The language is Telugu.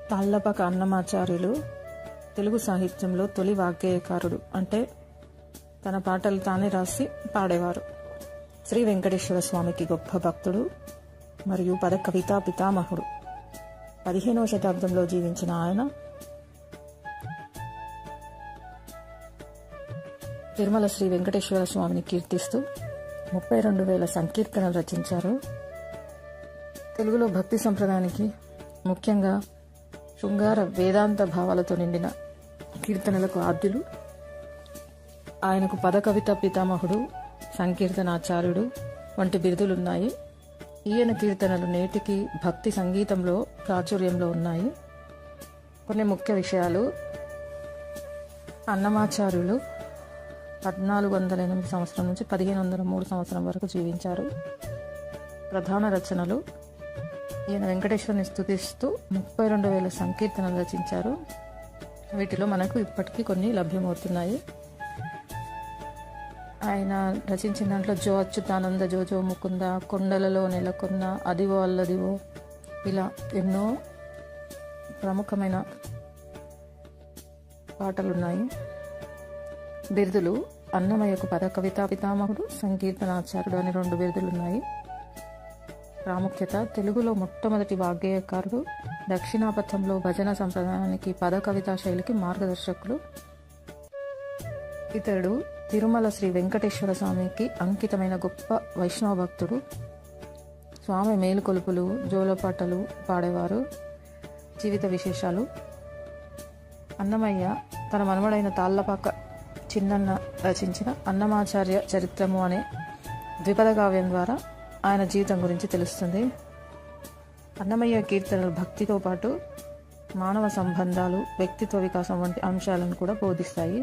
తాళ్లపాక అన్నమాచార్యులు తెలుగు సాహిత్యంలో తొలి వాగ్గేయకారుడు. అంటే తన పాటలు తానే రాసి పాడేవారు. శ్రీ వెంకటేశ్వర స్వామికి గొప్ప భక్తుడు మరియు పద కవితా పితామహుడు. 15వ శతాబ్దంలో జీవించిన ఆయన తిరుమల శ్రీ వెంకటేశ్వర స్వామిని కీర్తిస్తూ 32,000 సంకీర్తనలు రచించారు. తెలుగులో భక్తి సంప్రదాయానికి ముఖ్యంగా శృంగార వేదాంత భావాలతో నిండిన కీర్తనలకు ఆద్యులు. ఆయనకు పద కవిత పితామహుడు, సంకీర్తనాచార్యుడు వంటి బిరుదులున్నాయి. ఈయన కీర్తనలు నేటికి భక్తి సంగీతంలో ప్రాచుర్యంలో ఉన్నాయి. కొన్ని ముఖ్య విషయాలు: అన్నమాచార్యులు 1408 సంవత్సరం నుంచి 1503 సంవత్సరం వరకు జీవించారు. ప్రధాన రచనలు: ఈయన వెంకటేశ్వరుని స్తుతిస్తూ 32,000 సంకీర్తనలు రచించారు. వీటిలో మనకు ఇప్పటికీ కొన్ని లభ్యమవుతున్నాయి. ఆయన రచించిన దాంట్లో జో అచ్యుతానంద, జో ముకుంద, కొండలలో నెలకొన్న, అదివో అల్లదివో, ఇలా ఎన్నో ప్రముఖమైన పాటలున్నాయి. బిరుదులు: అన్నమయ్యకు పద కవితా పితామహుడు, సంకీర్తనాచార్యుడు అని 2 బిరుదులున్నాయి. ప్రాముఖ్యత: తెలుగులో మొట్టమొదటి వాగ్గేయకారుడు, దక్షిణాపథంలో భజన సంప్రదాయానికి, పద కవితా శైలికి మార్గదర్శకులు. ఇతడు తిరుమల శ్రీ వెంకటేశ్వర స్వామికి అంకితమైన గొప్ప వైష్ణవ భక్తుడు. స్వామి మేలుకొలుపులు, జోలపాటలు పాడేవారు. జీవిత విశేషాలు: అన్నమయ్య తన మనవడైన తాళ్లపాక చిన్నన్న రచించిన అన్నమాచార్య చరిత్రము అనే ద్విపద కావ్యం ద్వారా ఆయన జీవితం గురించి తెలుస్తుంది. అన్నమయ్య కీర్తనలు భక్తితో పాటు మానవ సంబంధాలు, వ్యక్తిత్వ వికాసం వంటి అంశాలను కూడా బోధిస్తాయి.